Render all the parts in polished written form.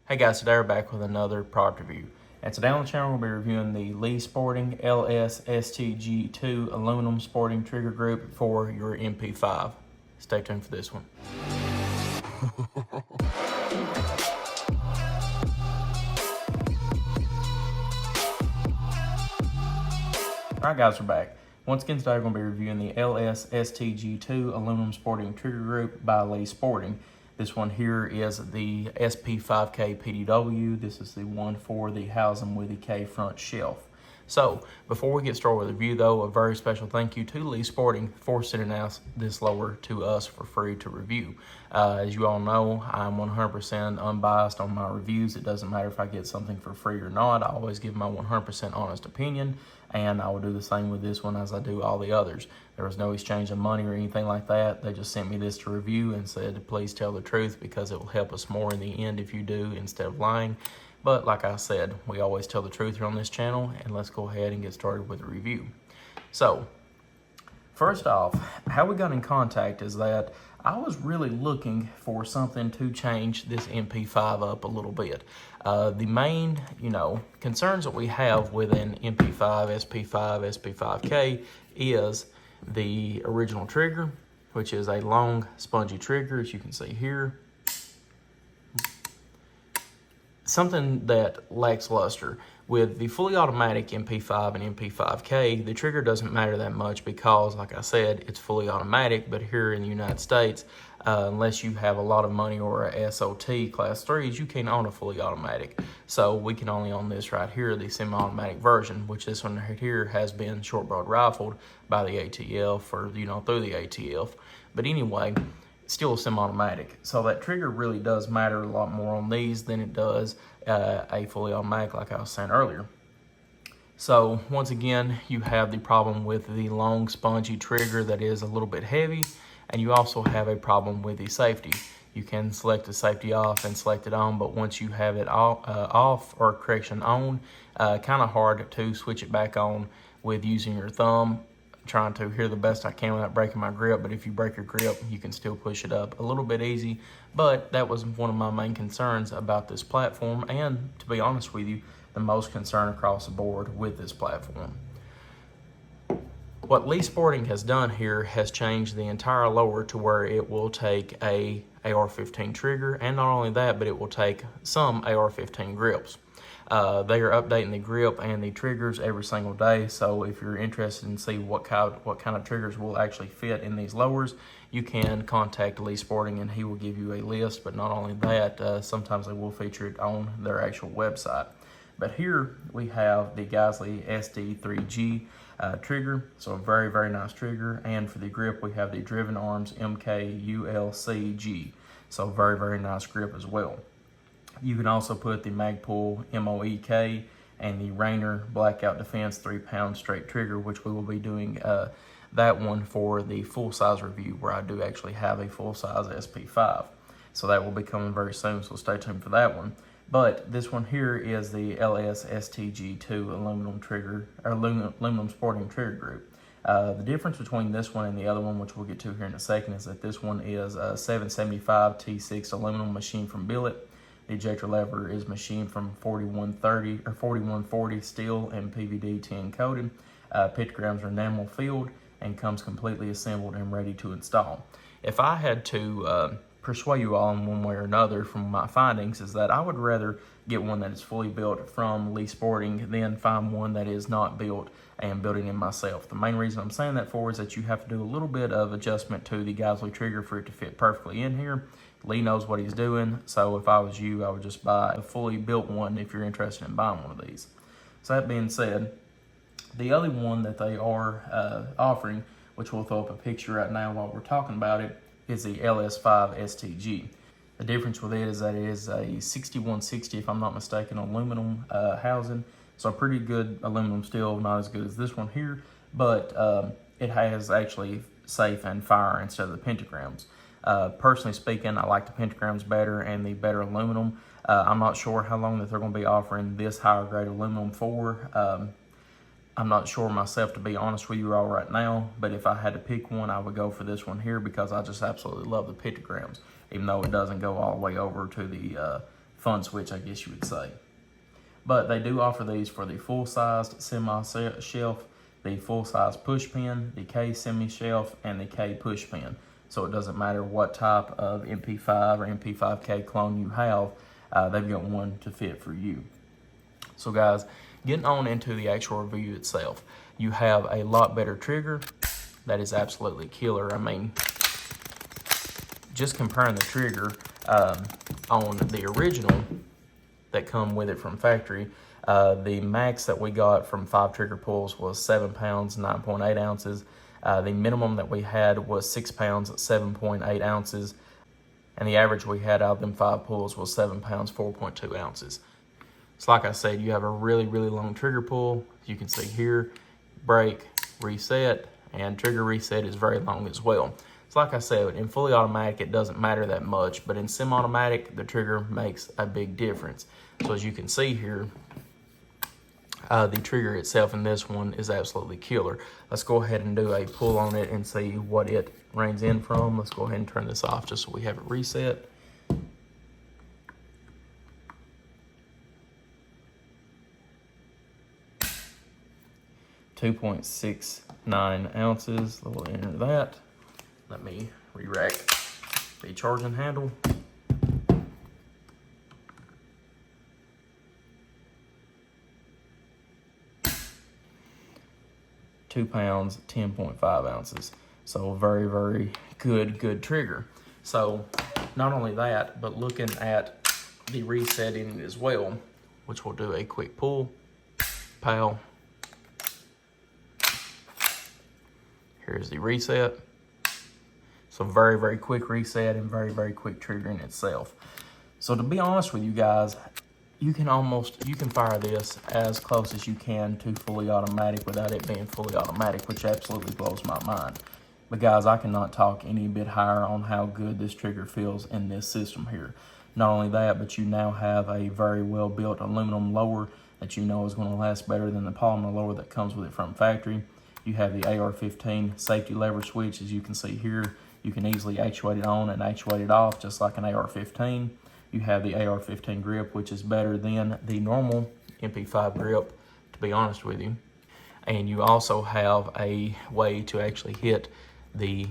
Hey guys, today we're back with another product review. And today on the channel we'll be reviewing the Lee Sporting LS-STG2 aluminum sporting trigger group for your MP5. Stay tuned for this one. Alright guys, we're back. Once again today we're going to be reviewing the LS-STG2 aluminum sporting trigger group by Lee Sporting. This one here is the MP5K PDW. This is the one for the housing with the K front shelf. So, before we get started with the review though, a very special thank you to Lee Sporting for sending out this lower to us for free to review. As you all know, I'm 100% unbiased on my reviews. It doesn't matter if I get something for free or not. I always give my 100% honest opinion, and I will do the same with this one as I do all the others. There was no exchange of money or anything like that. They just sent me this to review and said, please tell the truth because it will help us more in the end if you do instead of lying. But like I said, we always tell the truth here on this channel, and let's go ahead and get started with the review. So, first off, how we got in contact is that I was really looking for something to change this MP5 up a little bit. The main, concerns that we have with an MP5, SP5, SP5K is the original trigger, which is a long, spongy trigger, as you can see here. Something that lacks luster. With the fully automatic MP5 and MP5K, the trigger doesn't matter that much because, like I said, it's fully automatic, but here in the United States, unless you have a lot of money or a SOT Class 3s, you can't own a fully automatic. So we can only own this right here, the semi-automatic version, which this one right here has been short-barreled rifled by the ATF or, through the ATF. But anyway, still semi-automatic. So that trigger really does matter a lot more on these than it does a fully automatic, like I was saying earlier. So once again, you have the problem with the long spongy trigger that is a little bit heavy, and you also have a problem with the safety. You can select the safety off and select it on, but once you have it off or correction on, kind of hard to switch it back on with using your thumb. Trying to hear the best I can without breaking my grip, but if you break your grip, you can still push it up a little bit easy. But that was one of my main concerns about this platform, and to be honest with you, the most concern across the board with this platform. What Lee Sporting has done here has changed the entire lower to where it will take a AR-15 trigger, and not only that, but it will take some AR-15 grips. They are updating the grip and the triggers every single day, so if you're interested in see what kind of triggers will actually fit in these lowers, you can contact Lee Sporting and he will give you a list. But not only that, sometimes they will feature it on their actual website. But here we have the Geisley SD3G trigger, so a very, very nice trigger. And for the grip, we have the Driven Arms MKULCG, so very, very nice grip as well. You can also put the Magpul MOEK and the Rainer Blackout Defense 3-pound straight trigger, which we will be doing that one for the full-size review, where I do actually have a full-size SP5. So that will be coming very soon, so stay tuned for that one. But this one here is the LS-STG2 aluminum trigger, or aluminum sporting trigger group. The difference between this one and the other one, which we'll get to here in a second, is that this one is a 775 T6 aluminum machine from billet. The ejector lever is machined from 4130 or 4140 steel and PVD 10 coated. Pictograms are enamel filled and comes completely assembled and ready to install. If I had to persuade you all in one way or another from my findings, is that I would rather get one that is fully built from Lee Sporting than find one that is not built and build it in myself. The main reason I'm saying that for is that you have to do a little bit of adjustment to the Geisley trigger for it to fit perfectly in here. Lee knows what he's doing, so if I was you, I would just buy a fully built one if you're interested in buying one of these. So that being said, the other one that they are offering, which we'll throw up a picture right now while we're talking about it, is the LS5 STG. The difference with it is that it is a 6160, if I'm not mistaken, aluminum housing. So pretty good aluminum steel, not as good as this one here, but it has actually safe and fire instead of the pentagrams. Personally speaking, I like the pentagrams better and the better aluminum. I'm not sure how long that they're going to be offering this higher grade aluminum for. I'm not sure myself, to be honest with you all right now, but if I had to pick one, I would go for this one here because I just absolutely love the pictograms, even though it doesn't go all the way over to the fun switch, I guess you would say. But they do offer these for the full-sized semi-shelf, the full-size push pin, the K semi-shelf, and the K push pin. So it doesn't matter what type of MP5 or MP5K clone you have, they've got one to fit for you. So guys, getting on into the actual review itself, you have a lot better trigger. That is absolutely killer. I mean, just comparing the trigger on the original that come with it from factory, the max that we got from 5 trigger pulls was 7 pounds, 9.8 ounces. The minimum that we had was 6 pounds, 7.8 ounces. And the average we had out of them 5 pulls was 7 pounds, 4.2 ounces. So like I said, you have a really, really long trigger pull. You can see here, break, reset, and trigger reset is very long as well. So like I said, in fully automatic, it doesn't matter that much, but in semi-automatic, the trigger makes a big difference. So as you can see here, the trigger itself in this one is absolutely killer. Let's go ahead and do a pull on it and see what it reins in from. Let's go ahead and turn this off just so we have it reset. 2.69 ounces. We'll enter that. Let me re-rack the charging handle. £2, 10.5 ounces. So very, very good trigger. So not only that, but looking at the resetting as well, which we'll do a quick pull, pow. Here's the reset. So very, very quick reset and very, very quick trigger in itself. So to be honest with you guys, you can fire this as close as you can to fully automatic without it being fully automatic, which absolutely blows my mind. But guys, I cannot talk any bit higher on how good this trigger feels in this system here. Not only that, but you now have a very well built aluminum lower that you know is going to last better than the polymer lower that comes with it from factory. You have the AR-15 safety lever switch, as you can see here. You can easily actuate it on and actuate it off just like an AR-15. You have the AR-15 grip, which is better than the normal MP5 grip, to be honest with you. And you also have a way to actually hit the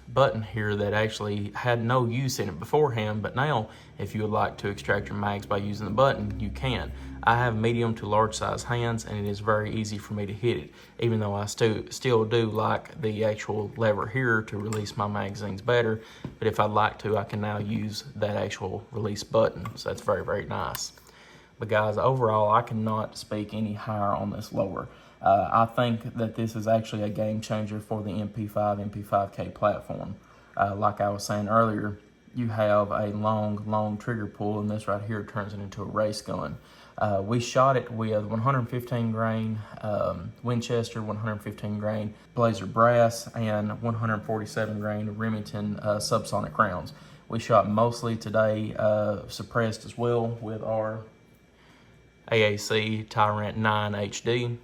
button here that actually had no use in it beforehand, but now if you would like to extract your mags by using the button, you can. I have medium to large size hands and it is very easy for me to hit it, even though I still do like the actual lever here to release my magazines better. But if I'd like to, I can now use that actual release button. So that's very, very nice. But guys, overall, I cannot speak any higher on this lower. I think that this is actually a game changer for the MP5, MP5K platform. Like I was saying earlier, you have a long trigger pull, and this right here turns it into a race gun. We shot it with 115 grain Winchester, 115 grain Blazer brass, and 147 grain Remington subsonic rounds. We shot mostly today suppressed as well with our AAC Tyrant 9 HD,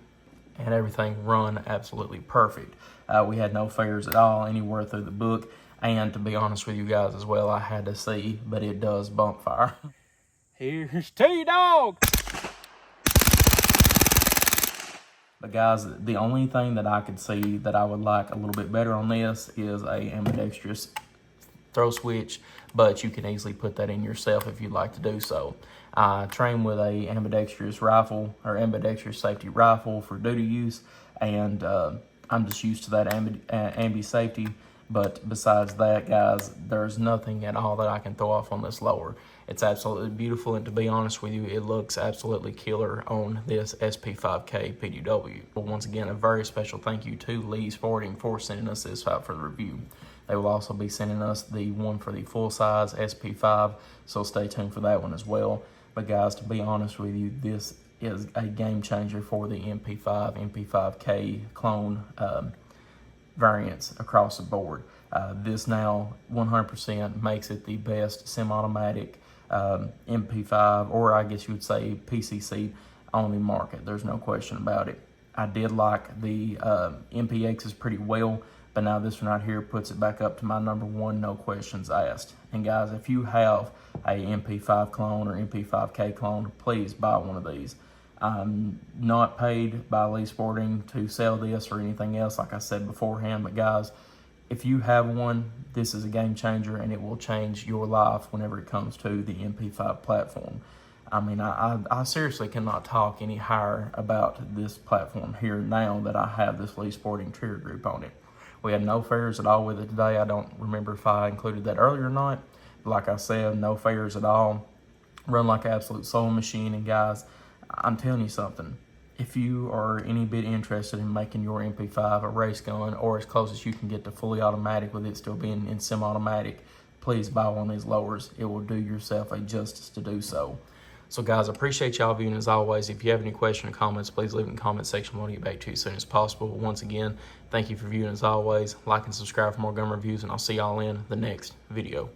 and everything run absolutely perfect. We had no failures at all anywhere through the book, and to be honest with you guys as well, I had to see, but it does bump fire. Here's T-Dog! But guys, the only thing that I could see that I would like a little bit better on this is a ambidextrous throw switch, but you can easily put that in yourself if you'd like to do so. I train with a ambidextrous rifle or ambidextrous safety rifle for duty use, and I'm just used to that ambi safety. But besides that, guys, there's nothing at all that I can throw off on this lower. It's absolutely beautiful, and to be honest with you, it looks absolutely killer on this SP5K PDW. But once again, a very special thank you to Lee's Forwarding for sending us this out for the review. They will also be sending us the one for the full-size SP5, so stay tuned for that one as well. But guys, to be honest with you, this is a game changer for the MP5, MP5K clone variants across the board. This now 100% makes it the best semi-automatic MP5, or I guess you would say PCC on the market. There's no question about it. I did like the MPXs pretty well, But now this one right here puts it back up to my number one, no questions asked. And guys, if you have a MP5 clone or MP5K clone, please buy one of these. I'm not paid by Lee Sporting to sell this or anything else, like I said beforehand, but guys, if you have one, this is a game changer and it will change your life whenever it comes to the MP5 platform. I mean, I seriously cannot talk any higher about this platform here now that I have this Lee Sporting trigger group on it. We had no fares at all with it today. I don't remember if I included that earlier or not. But like I said, no fares at all. Run like an absolute soul machine. And guys, I'm telling you something. If you are any bit interested in making your MP5 a race gun or as close as you can get to fully automatic with it still being in semi-automatic, please buy one of these lowers. It will do yourself a justice to do so. So guys, I appreciate y'all viewing as always. If you have any questions or comments, please leave in the comment section. We'll get back to you as soon as possible. Once again, thank you for viewing as always. Like and subscribe for more gun reviews, and I'll see y'all in the next video.